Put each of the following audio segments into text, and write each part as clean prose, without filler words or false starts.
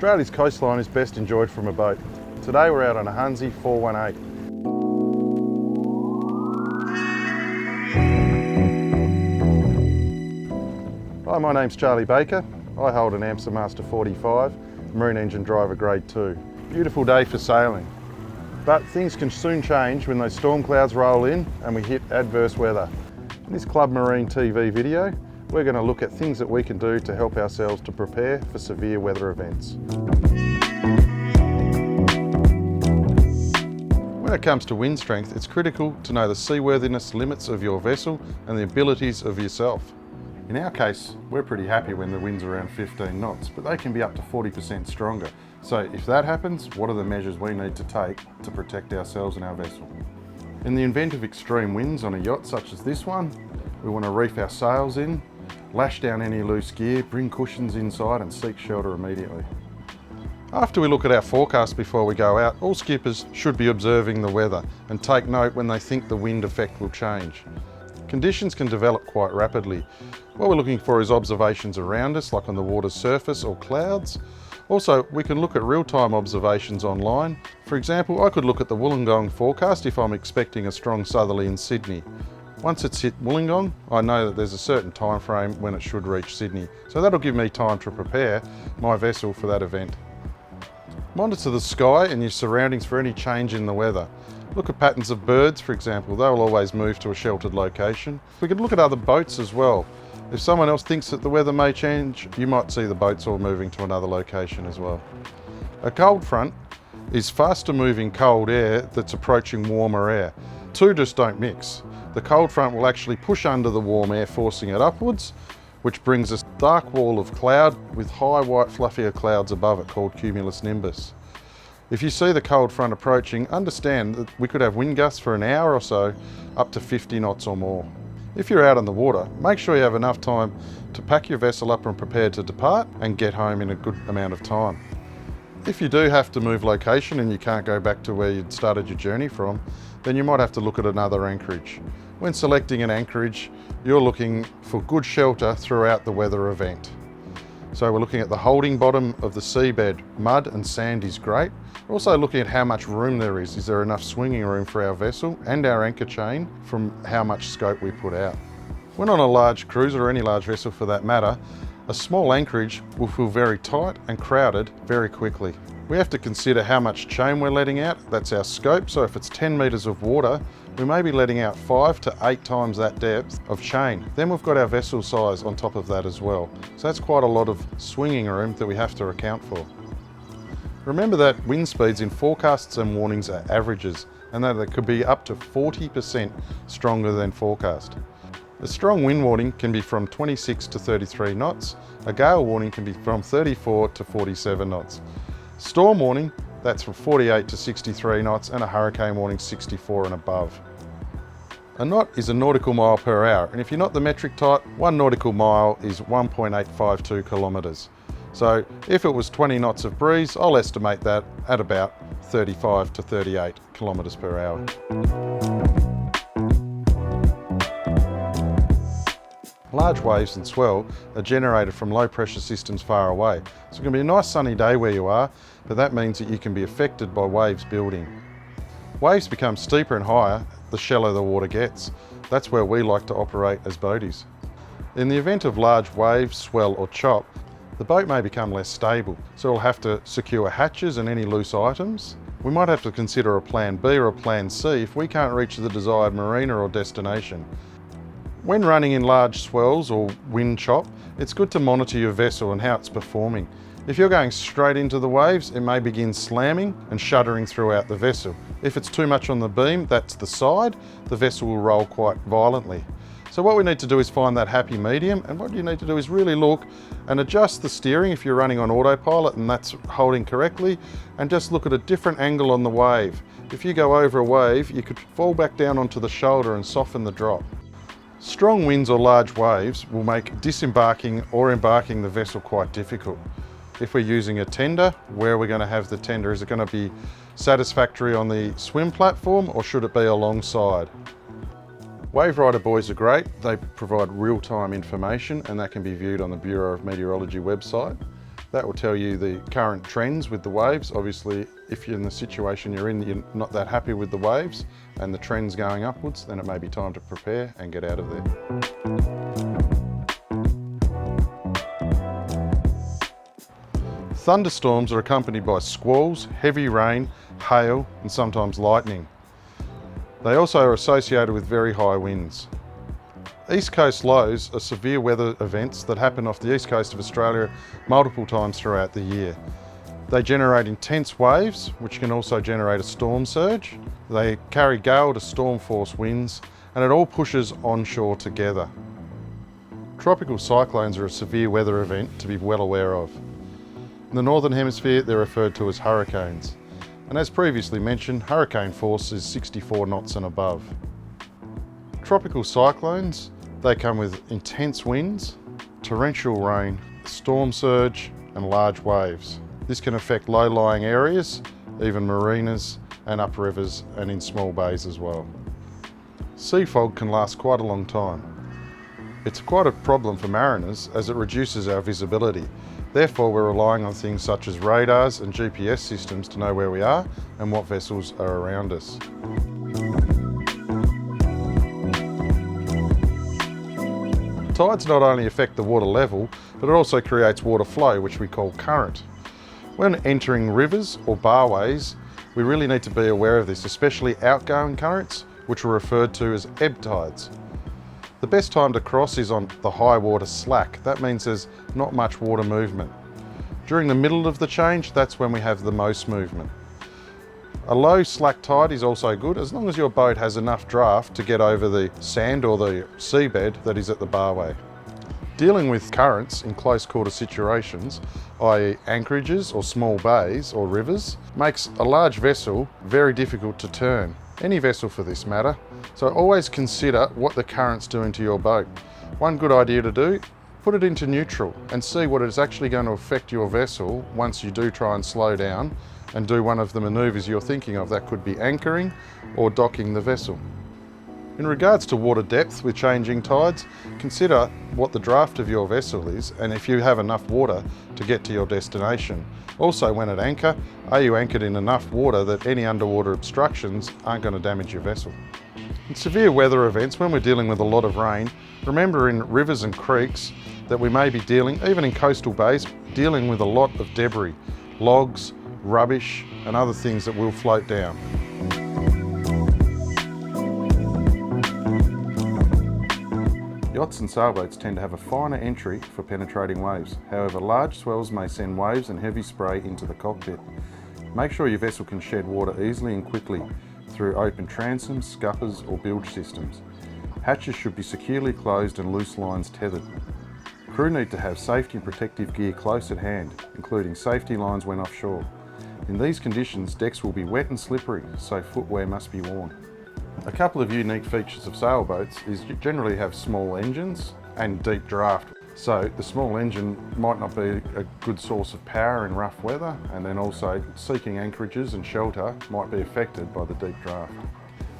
Australia's coastline is best enjoyed from a boat. Today we're out on a Hansi 418. Hi, my name's Charlie Baker. I hold an AMSA Master 45, Marine Engine Driver Grade 2. Beautiful day for sailing, but things can soon change when those storm clouds roll in and we hit adverse weather. In this Club Marine TV video, we're going to look at things that we can do to help ourselves to prepare for severe weather events. When it comes to wind strength, it's critical to know the seaworthiness limits of your vessel and the abilities of yourself. In our case, we're pretty happy when the wind's around 15 knots, but they can be up to 40% stronger. So if that happens, what are the measures we need to take to protect ourselves and our vessel? In the event of extreme winds on a yacht such as this one, we want to reef our sails in, lash down any loose gear, bring cushions inside and seek shelter immediately. After we look at our forecast before we go out, all skippers should be observing the weather and take note when they think the wind effect will change. Conditions can develop quite rapidly. What we're looking for is observations around us, like on the water's surface or clouds. Also, we can look at real-time observations online. For example, I could look at the Wollongong forecast if I'm expecting a strong southerly in Sydney. Once it's hit Wollongong, I know that there's a certain time frame when it should reach Sydney. So that'll give me time to prepare my vessel for that event. Monitor the sky and your surroundings for any change in the weather. Look at patterns of birds, for example. They'll always move to a sheltered location. We can look at other boats as well. If someone else thinks that the weather may change, you might see the boats all moving to another location as well. A cold front is faster moving cold air that's approaching warmer air. Two just don't mix. The cold front will actually push under the warm air, forcing it upwards, which brings a dark wall of cloud with high white fluffier clouds above it called cumulus nimbus. If you see the cold front approaching, understand that we could have wind gusts for an hour or so, up to 50 knots or more. If you're out on the water, make sure you have enough time to pack your vessel up and prepare to depart and get home in a good amount of time. If you do have to move location and you can't go back to where you'd started your journey from, then you might have to look at another anchorage. When selecting an anchorage, you're looking for good shelter throughout the weather event. So we're looking at the holding bottom of the seabed. Mud and sand is great. We're also looking at how much room there is. Is there enough swinging room for our vessel and our anchor chain from how much scope we put out? When on a large cruiser or any large vessel for that matter, a small anchorage will feel very tight and crowded very quickly. We have to consider how much chain we're letting out. That's our scope. So if it's 10 metres of water, we may be letting out 5 to 8 times that depth of chain. Then we've got our vessel size on top of that as well. So that's quite a lot of swinging room that we have to account for. Remember that wind speeds in forecasts and warnings are averages, and that they could be up to 40% stronger than forecast. A strong wind warning can be from 26 to 33 knots. A gale warning can be from 34 to 47 knots. Storm warning, that's from 48 to 63 knots, and a hurricane warning 64 and above. A knot is a nautical mile per hour, and if you're not the metric type, 1 nautical mile is 1.852 kilometres. So if it was 20 knots of breeze, I'll estimate that at about 35 to 38 kilometres per hour. Large waves and swell are generated from low pressure systems far away. So it can be a nice sunny day where you are, but that means that you can be affected by waves building. Waves become steeper and higher the shallower the water gets. That's where we like to operate as boaties. In the event of large waves, swell or chop, the boat may become less stable, so we'll have to secure hatches and any loose items. We might have to consider a plan B or a plan C if we can't reach the desired marina or destination. When running in large swells or wind chop, it's good to monitor your vessel and how it's performing. If you're going straight into the waves, it may begin slamming and shuddering throughout the vessel. If it's too much on the beam, that's the side, the vessel will roll quite violently. So what we need to do is find that happy medium, and what you need to do is really look and adjust the steering if you're running on autopilot and that's holding correctly, and just look at a different angle on the wave. If you go over a wave, you could fall back down onto the shoulder and soften the drop. Strong winds or large waves will make disembarking or embarking the vessel quite difficult. If we're using a tender, where are we going to have the tender? Is it going to be satisfactory on the swim platform or should it be alongside? Wave Rider buoys are great. They provide real-time information and that can be viewed on the Bureau of Meteorology website. That will tell you the current trends with the waves. Obviously, if you're in the situation you're in, you're not that happy with the waves and the trends going upwards, then it may be time to prepare and get out of there. Thunderstorms are accompanied by squalls, heavy rain, hail, and sometimes lightning. They also are associated with very high winds. East coast lows are severe weather events that happen off the east coast of Australia multiple times throughout the year. They generate intense waves, which can also generate a storm surge. They carry gale to storm force winds, and it all pushes onshore together. Tropical cyclones are a severe weather event to be well aware of. In the Northern Hemisphere, they're referred to as hurricanes. And as previously mentioned, hurricane force is 64 knots and above. Tropical cyclones, they come with intense winds, torrential rain, storm surge, and large waves. This can affect low-lying areas, even marinas and up rivers and in small bays as well. Sea fog can last quite a long time. It's quite a problem for mariners as it reduces our visibility. Therefore, we're relying on things such as radars and GPS systems to know where we are and what vessels are around us. Tides not only affect the water level, but it also creates water flow, which we call current. When entering rivers or barways, we really need to be aware of this, especially outgoing currents, which are referred to as ebb tides. The best time to cross is on the high water slack. That means there's not much water movement. During the middle of the change, that's when we have the most movement. A low slack tide is also good as long as your boat has enough draft to get over the sand or the seabed that is at the barway. Dealing with currents in close quarter situations, i.e. anchorages or small bays or rivers, makes a large vessel very difficult to turn. Any vessel for this matter. So always consider what the current's doing to your boat. One good idea to do, put it into neutral and see what it's actually going to affect your vessel once you do try and slow down and do one of the manoeuvres you're thinking of. That could be anchoring or docking the vessel. In regards to water depth with changing tides, consider what the draft of your vessel is and if you have enough water to get to your destination. Also, when at anchor, are you anchored in enough water that any underwater obstructions aren't going to damage your vessel? In severe weather events, when we're dealing with a lot of rain, remember in rivers and creeks that we may be dealing, even in coastal bays, dealing with a lot of debris, logs, rubbish, and other things that will float down. Yachts and sailboats tend to have a finer entry for penetrating waves. However, large swells may send waves and heavy spray into the cockpit. Make sure your vessel can shed water easily and quickly through open transoms, scuppers or bilge systems. Hatches should be securely closed and loose lines tethered. Crew need to have safety and protective gear close at hand, including safety lines when offshore. In these conditions, decks will be wet and slippery, so footwear must be worn. A couple of unique features of sailboats is you generally have small engines and deep draft. So the small engine might not be a good source of power in rough weather, and then also seeking anchorages and shelter might be affected by the deep draft.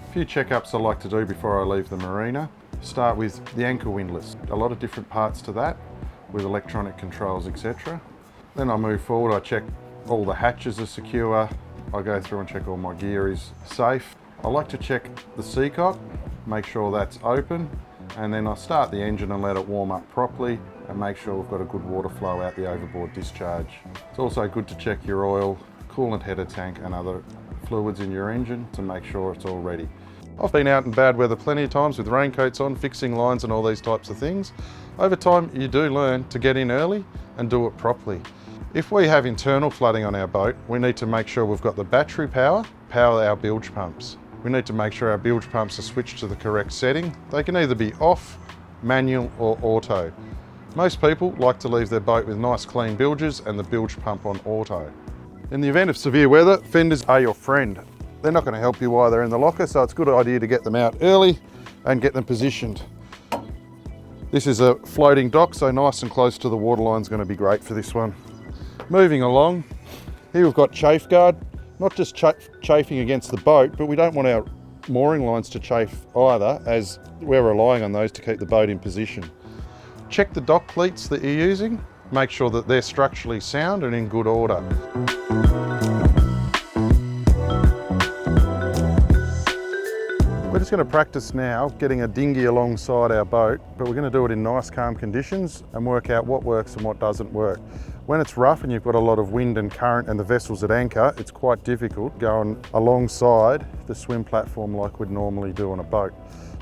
A few checkups I like to do before I leave the marina. Start with the anchor windlass. A lot of different parts to that with electronic controls, etc. Then I move forward, I check all the hatches are secure. I go through and check all my gear is safe. I like to check the seacock, make sure that's open, and then I start the engine and let it warm up properly and make sure we've got a good water flow out the overboard discharge. It's also good to check your oil, coolant header tank and other fluids in your engine to make sure it's all ready. I've been out in bad weather plenty of times with raincoats on, fixing lines and all these types of things. Over time you do learn to get in early and do it properly. If we have internal flooding on our boat, we need to make sure we've got the battery power our bilge pumps. We need to make sure our bilge pumps are switched to the correct setting. They can either be off, manual or auto. Most people like to leave their boat with nice clean bilges and the bilge pump on auto. In the event of severe weather, fenders are your friend. They're not going to help you while they're in the locker, so it's a good idea to get them out early and get them positioned. This is a floating dock, so nice and close to the waterline is going to be great for this one. Moving along, here we've got chafe guard. Not just chafing against the boat, but we don't want our mooring lines to chafe either, as we're relying on those to keep the boat in position. Check the dock cleats that you're using. make sure that they're structurally sound and in good order. We're just going to practice now getting a dinghy alongside our boat, but we're going to do it in nice calm conditions and work out what works and what doesn't work. When it's rough and you've got a lot of wind and current and the vessel's at anchor, it's quite difficult going alongside the swim platform like we'd normally do on a boat.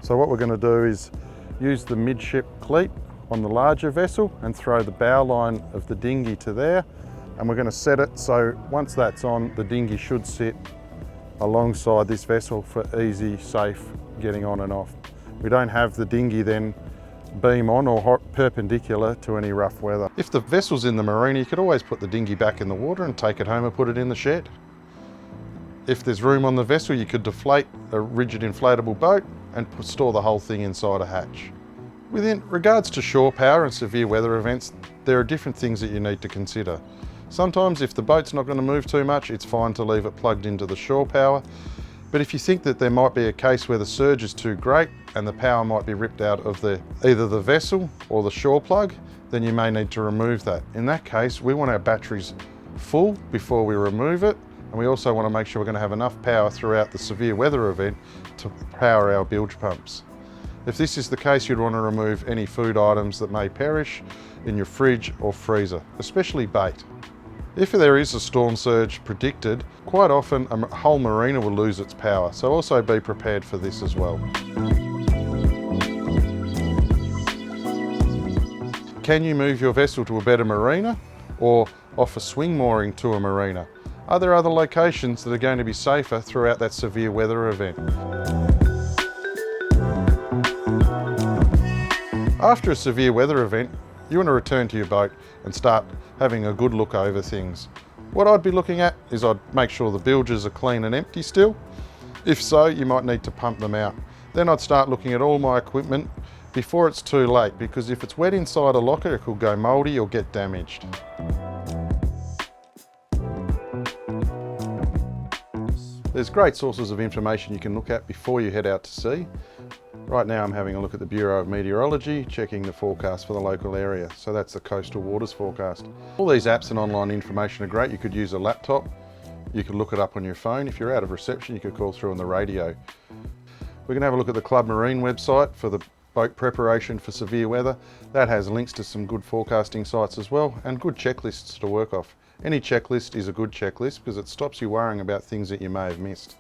So what we're going to do is use the midship cleat on the larger vessel and throw the bow line of the dinghy to there, and we're going to set it so once that's on, the dinghy should sit alongside this vessel for easy, safe getting on and off. We don't have the dinghy then beam on or perpendicular to any rough weather. If the vessel's in the marina, you could always put the dinghy back in the water and take it home and put it in the shed. If there's room on the vessel, you could deflate a rigid inflatable boat and store the whole thing inside a hatch. Within regards to shore power and severe weather events, there are different things that you need to consider. Sometimes if the boat's not going to move too much, it's fine to leave it plugged into the shore power. But if you think that there might be a case where the surge is too great and the power might be ripped out of either the vessel or the shore plug, then you may need to remove that. In that case, we want our batteries full before we remove it, and we also want to make sure we're going to have enough power throughout the severe weather event to power our bilge pumps. If this is the case, you'd want to remove any food items that may perish in your fridge or freezer, especially bait. If there is a storm surge predicted, quite often a whole marina will lose its power, so also be prepared for this as well. Can you move your vessel to a better marina or offer swing mooring to a marina? Are there other locations that are going to be safer throughout that severe weather event? After a severe weather event, you want to return to your boat and start having a good look over things. What I'd be looking at is I'd make sure the bilges are clean and empty still. If so, you might need to pump them out. Then I'd start looking at all my equipment before it's too late, because if it's wet inside a locker, it could go mouldy or get damaged. There's great sources of information you can look at before you head out to sea. Right now I'm having a look at the Bureau of Meteorology, checking the forecast for the local area. So that's the coastal waters forecast. All these apps and online information are great. You could use a laptop, you could look it up on your phone. If you're out of reception, you could call through on the radio. We're going to have a look at the Club Marine website for the boat preparation for severe weather. That has links to some good forecasting sites as well, and good checklists to work off. Any checklist is a good checklist because it stops you worrying about things that you may have missed.